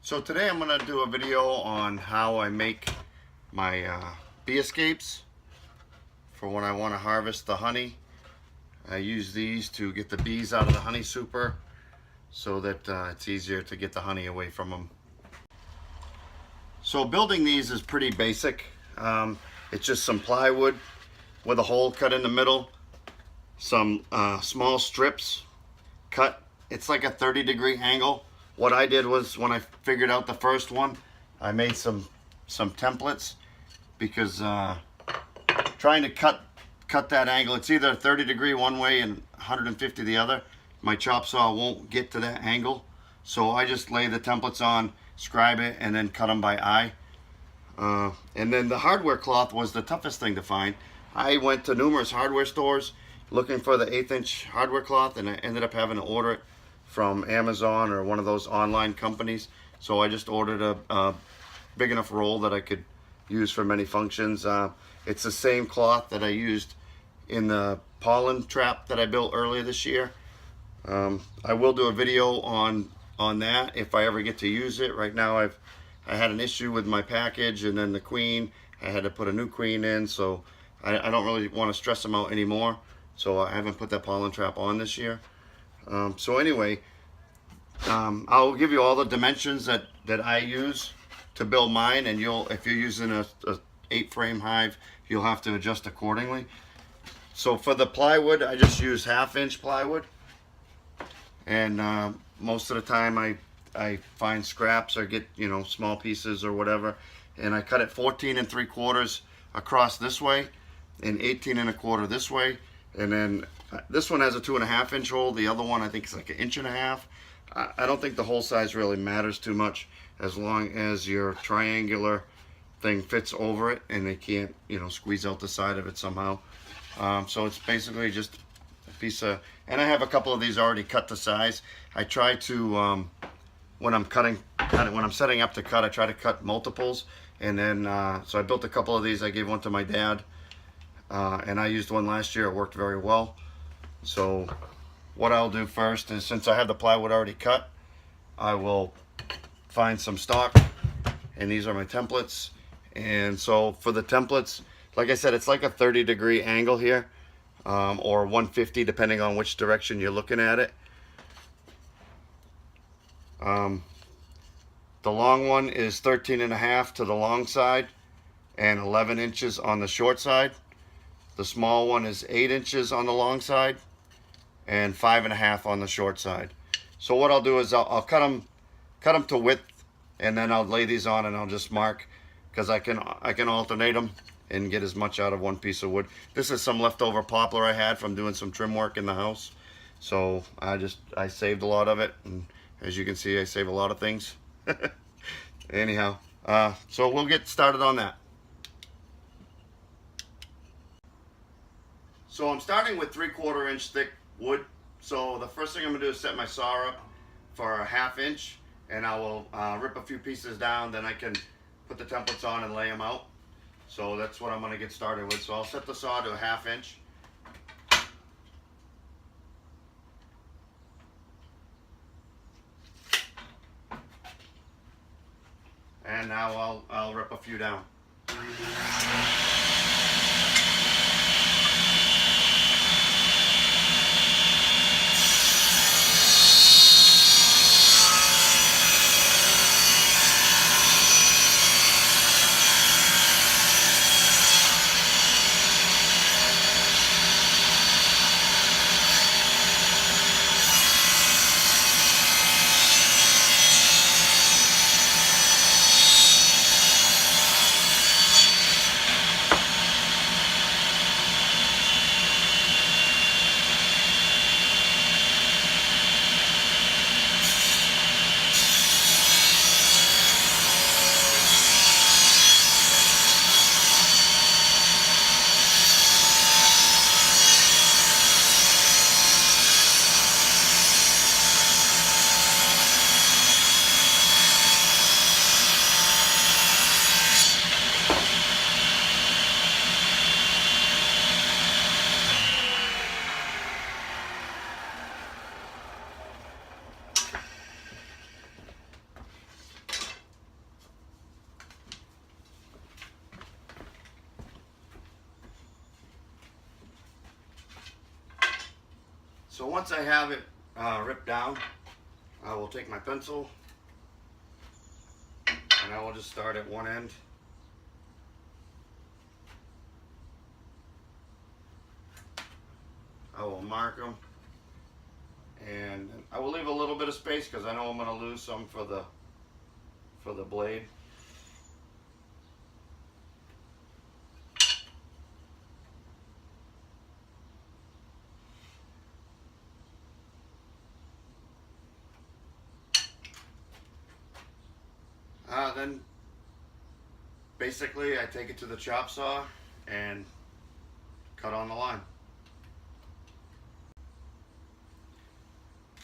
So today I'm going to do a video on how I make my bee escapes for when I want to harvest the honey. I use these to get the bees out of the honey super so that it's easier to get the honey away from them. So building these is pretty basic. It's just some plywood with a hole cut in the middle, some small strips cut. It's like a 30-degree angle. What I did was, when I figured out the first one, I made some templates because trying to cut that angle, it's either 30-degree one way and 150 the other. My chop saw won't get to that angle, so I just lay the templates on, scribe it, and then cut them by eye. And then the hardware cloth was the toughest thing to find. I went to numerous hardware stores looking for the 1/8" hardware cloth, and I ended up having to order it from Amazon or one of those online companies. So I just ordered a big enough roll that I could use for many functions. It's the same cloth that I used in the pollen trap that I built earlier this year. I will do a video on that if I ever get to use it. Right now I had an issue with my package, and then the queen, I had to put a new queen in, so I don't really want to stress them out anymore. So I haven't put that pollen trap on this year. So anyway, I'll give you all the dimensions that I use to build mine, and if you're using a 8-frame hive, you'll have to adjust accordingly. So for the plywood, I just use 1/2" plywood, and most of the time I find scraps or get small pieces or whatever, and I cut it 14 3/4 across this way and 18 1/4 this way. And then this one has a 2.5" hole. The other one I think is like 1.5 inches. I don't think the hole size really matters too much, as long as your triangular thing fits over it and they can't squeeze out the side of it somehow. So it's basically just a piece of, and I have a couple of these already cut to size. I try to when I'm setting up to cut, I try to cut multiples, and then so I built a couple of these. I gave one to my dad. And I used one last year. It worked very well. So what I'll do first is, since I have the plywood already cut, I will find some stock, and these are my templates. And so for the templates, like I said, it's like a 30-degree angle here, or 150 depending on which direction you're looking at it. The long one is 13.5 to the long side and 11 inches on the short side. The small one is 8 inches on the long side and 5.5 on the short side. So what I'll do is I'll cut them to width, and then I'll lay these on, and I'll just mark, because I can alternate them and get as much out of one piece of wood. This is some leftover poplar I had from doing some trim work in the house. So I saved a lot of it, and as you can see, I save a lot of things. Anyhow, so we'll get started on that. So I'm starting with 3/4 inch thick wood. So the first thing I'm gonna do is set my saw up for a 1/2 inch, and I will rip a few pieces down, then I can put the templates on and lay them out. So that's what I'm gonna get started with. So I'll set the saw to a 1/2 inch. And now I'll rip a few down. So once I have it ripped down, I will take my pencil and I will just start at one end. I will mark them, and I will leave a little bit of space because I know I'm going to lose some for the blade. Then basically I take it to the chop saw and cut on the line.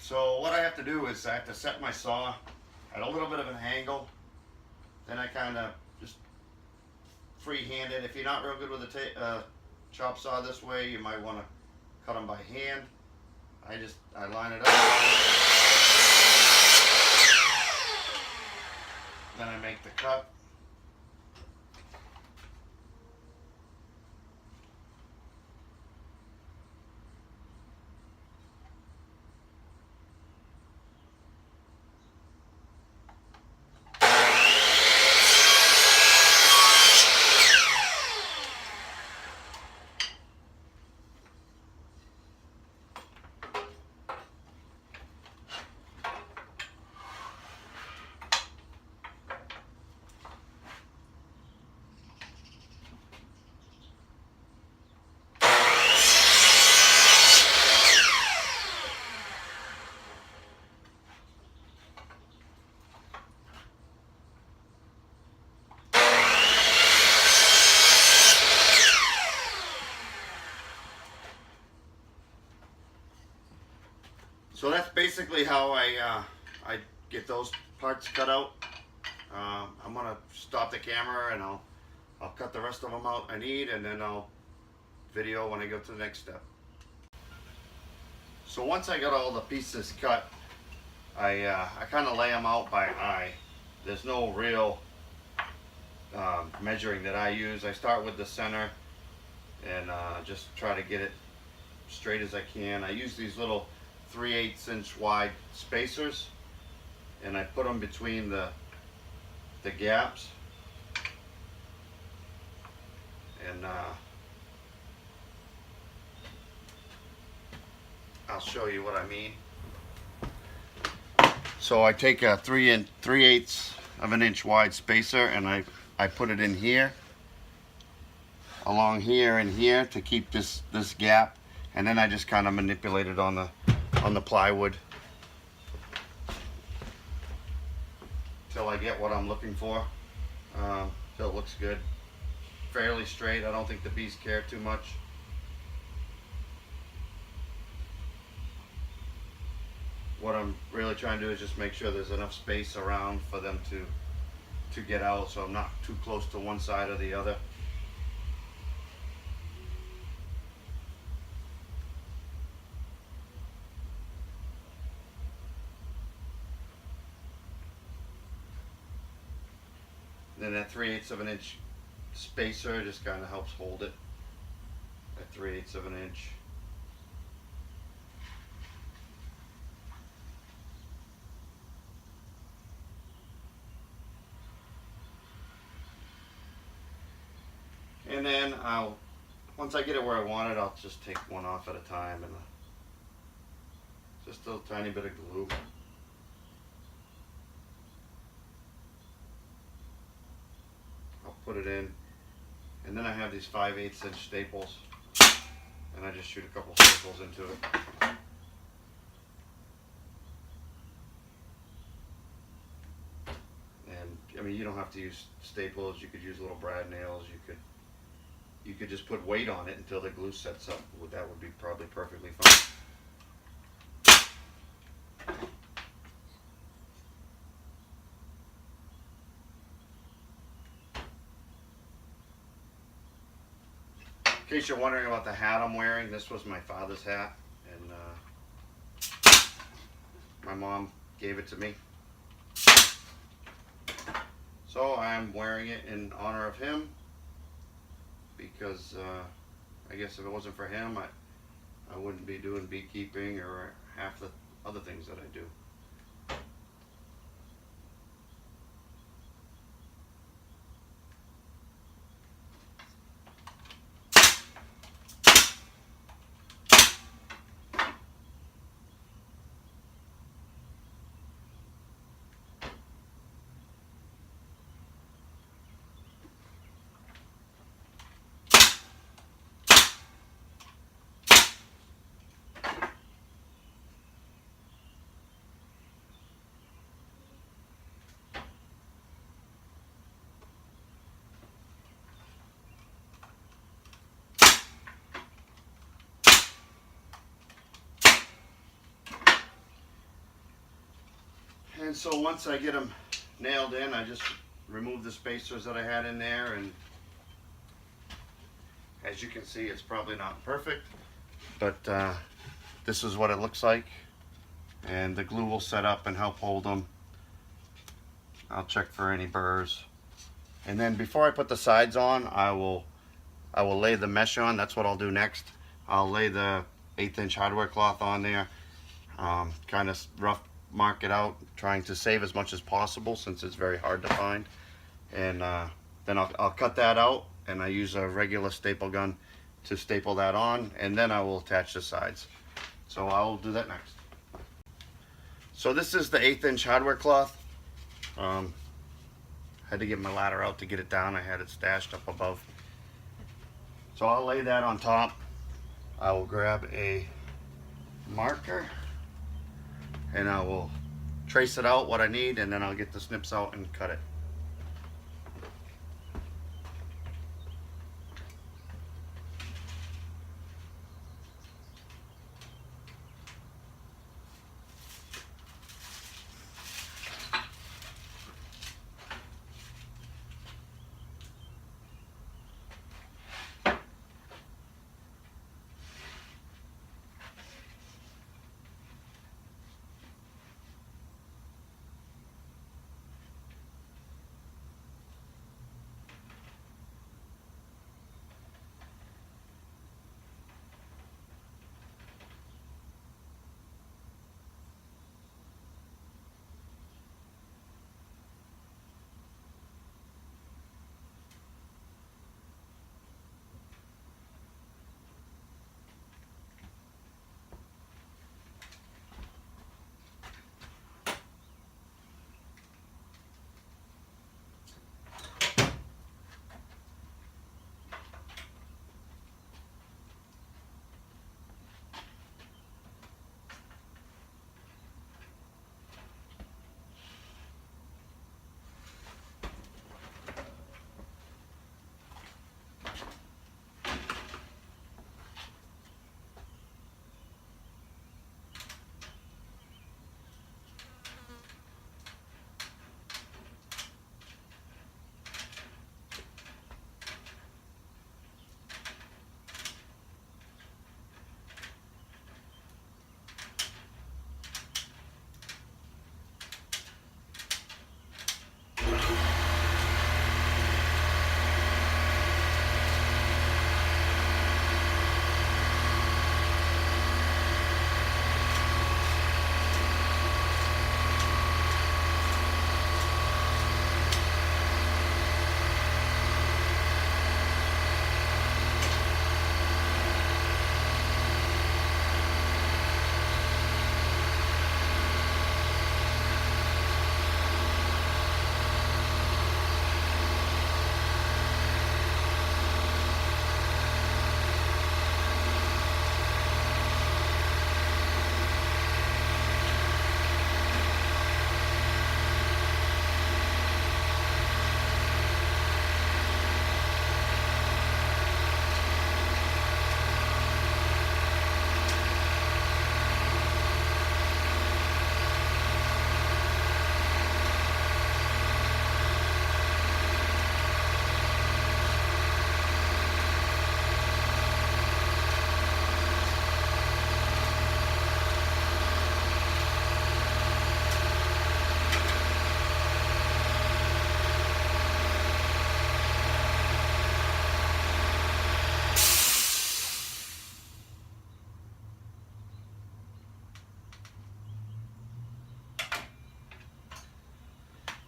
So what I have to do is I have to set my saw at a little bit of an angle. Then I kind of just freehand it. If you're not real good with a chop saw this way, you might want to cut them by hand. I line it up. Then I make the cut. So that's basically how I get those parts cut out. I'm gonna stop the camera and I'll cut the rest of them out I need, and then I'll video when I go to the next step. So once I got all the pieces cut, I kind of lay them out by eye. There's no real measuring that I use. I start with the center and just try to get it straight as I can. I use these little 3/8 inch wide spacers, and I put them between the gaps, and I'll show you what I mean. So I take a 3/8 of an inch wide spacer and I put it in here, along here and here, to keep this gap, and then I just kind of manipulate it on the plywood till I get what I'm looking for, till it looks good, fairly straight. I don't think the bees care too much. What I'm really trying to do is just make sure there's enough space around for them to get out, so I'm not too close to one side or the other. Then that 3/8 of an inch spacer just kind of helps hold it at 3/8 of an inch. And then once I get it where I want it, I'll just take one off at a time, and just a tiny bit of glue. I'll put it in, and then I have these 5/8 inch staples, and I just shoot a couple staples into it. And I mean, you don't have to use staples. You could use little brad nails. You could just put weight on it until the glue sets up. That would be probably perfectly fine. In case you're wondering about the hat I'm wearing, this was my father's hat, and my mom gave it to me. So I'm wearing it in honor of him, because I guess if it wasn't for him, I wouldn't be doing beekeeping or half the other things that I do. And so once I get them nailed in, I just remove the spacers that I had in there, and as you can see, it's probably not perfect, but this is what it looks like, and the glue will set up and help hold them. I'll check for any burrs, and then before I put the sides on, I will lay the mesh on. That's what I'll do next. I'll lay the 1/8" hardware cloth on there, kind of rough mark it out, trying to save as much as possible since it's very hard to find. And then I'll cut that out, and I use a regular staple gun to staple that on, and then I will attach the sides. So I'll do that next. So this is the 1/8" hardware cloth. Had to get my ladder out to get it down. I had it stashed up above. So I'll lay that on top. I will grab a marker and I will trace it out what I need, and then I'll get the snips out and cut it.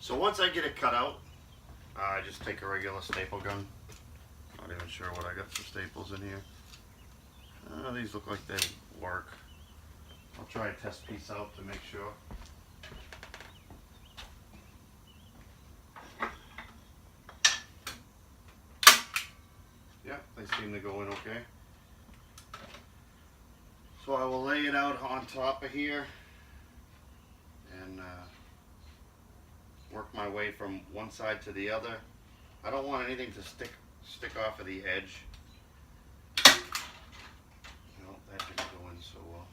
So once I get it cut out, I just take a regular staple gun. Not even sure what I got for staples in here. These look like they work. I'll try a test piece out to make sure. Yeah, they seem to go in okay. So I will lay it out on top of here and work my way from one side to the other. I don't want anything to stick off of the edge. No, that didn't go in so well.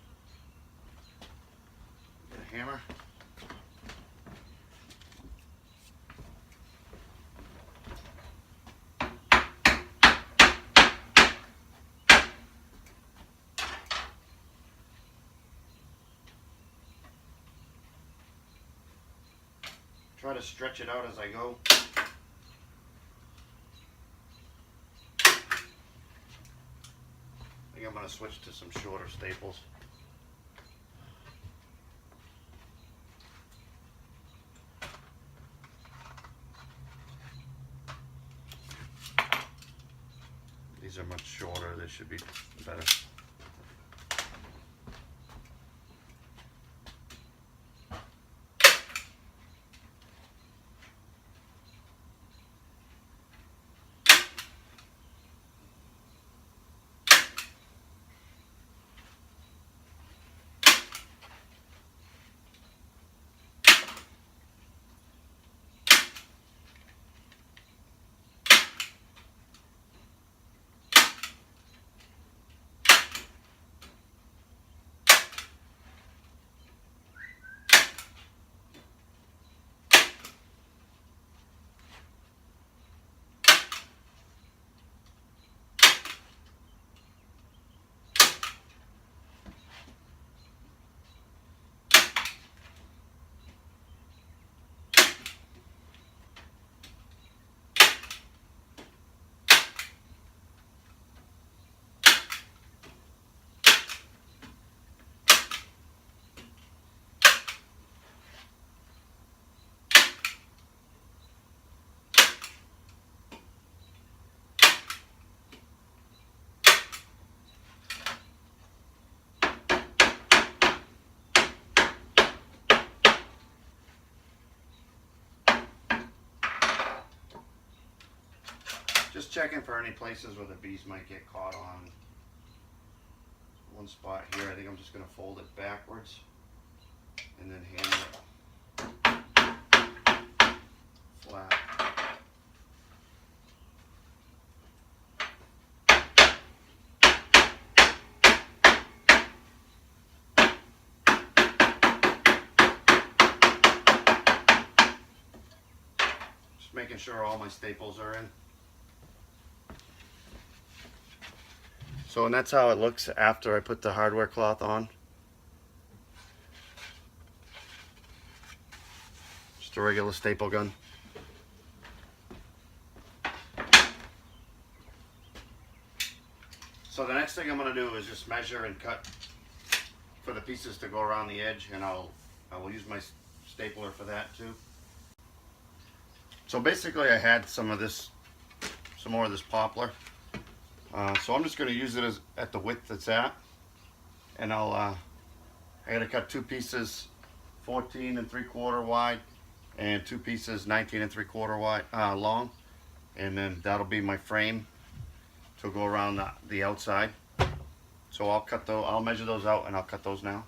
Get a hammer. Try to stretch it out as I go. I think I'm going to switch to some shorter staples. These are much shorter, they should be better. Just checking for any places where the bees might get caught on one spot here. I think I'm just going to fold it backwards and then hammer it flat. Just making sure all my staples are in. So, and that's how it looks after I put the hardware cloth on. Just a regular staple gun. So the next thing I'm going to do is just measure and cut for the pieces to go around the edge, and I will use my stapler for that too. So basically I had some more of this poplar. So I'm just going to use it at the width it's at, and I got to cut two pieces 14 3/4 wide and two pieces 19 3/4 wide long, and then that'll be my frame to go around the outside. So I'll measure those out and I'll cut those now.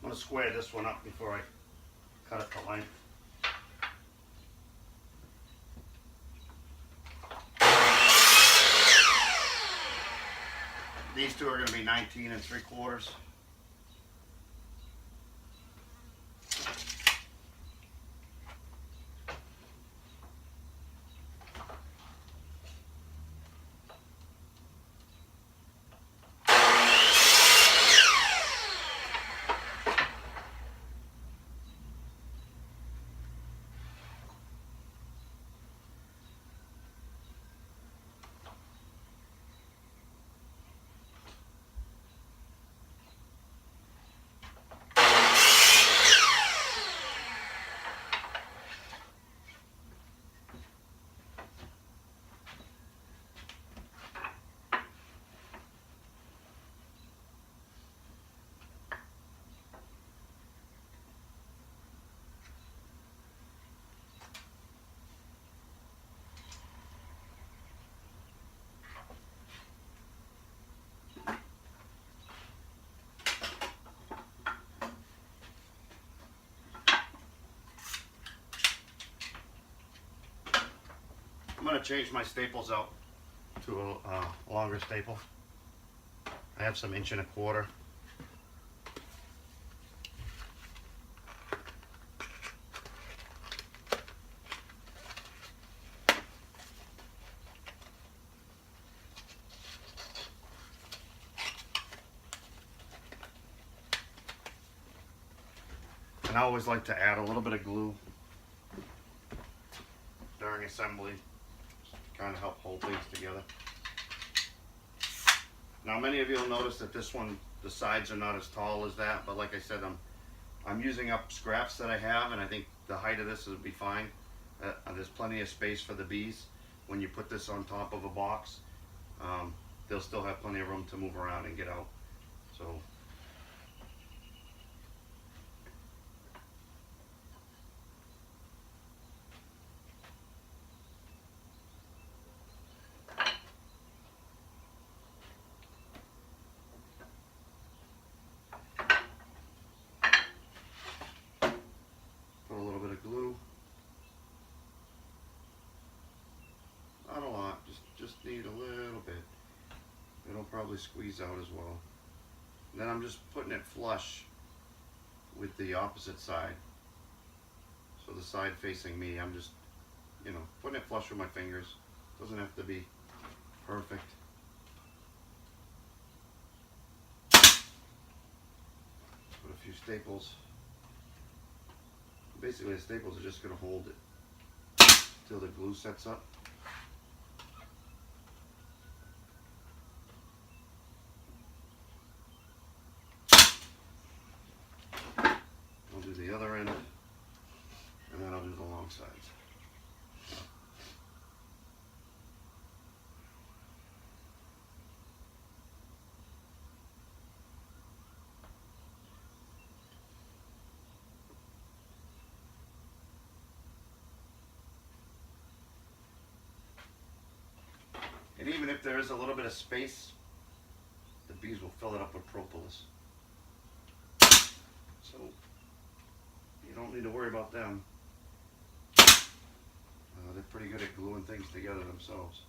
going to square this one up before I cut it to length. These two are going to be 19 3/4. I'm going to change my staples out to a longer staple. I have some 1 1/4 inch. And I always like to add a little bit of glue during assembly, to kind of help hold things together. Now many of you will notice that this one, the sides are not as tall as that, but like I said, I'm using up scraps that I have, and I think the height of this will be fine. There's plenty of space for the bees. When you put this on top of a box, they'll still have plenty of room to move around and get out. So put a little bit of glue. Not a lot, just need a little bit. It'll probably squeeze out as well. And then I'm just putting it flush with the opposite side. So the side facing me, I'm just, putting it flush with my fingers. Doesn't have to be perfect. Put a few staples. Basically the staples are just going to hold it till the glue sets up. I'll do the other end, and then I'll do the long sides. And even if there is a little bit of space, the bees will fill it up with propolis. So you don't need to worry about them. They're pretty good at gluing things together themselves.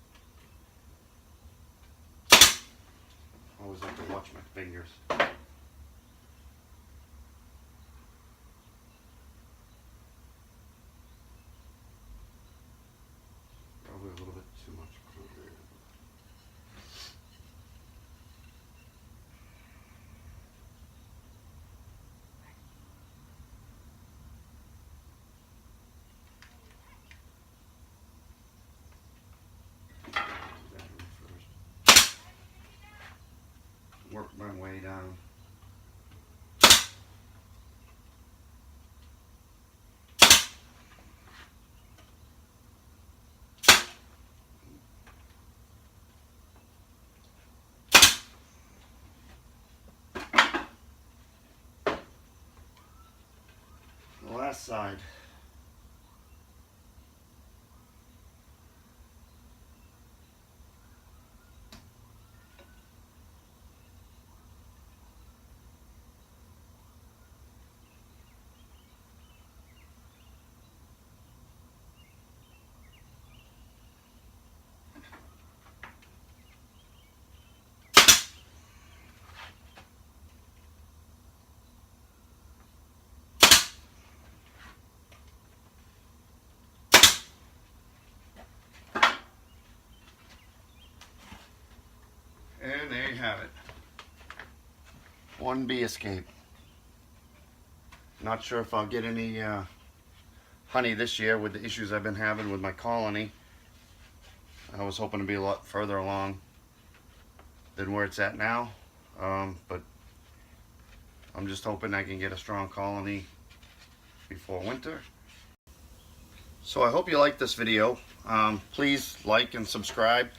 I always like to watch my fingers. Probably a little bit too much glue there. Work my way down. The last side. And there you have it. One bee escape. Not sure if I'll get any honey this year with the issues I've been having with my colony. I was hoping to be a lot further along than where it's at now, but I'm just hoping I can get a strong colony before winter. So I hope you like this video. Please like and subscribe.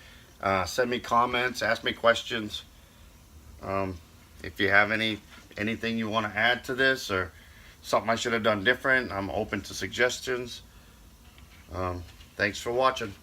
Send me comments, ask me questions. If you have anything you want to add to this or something I should have done different, I'm open to suggestions. Thanks for watching.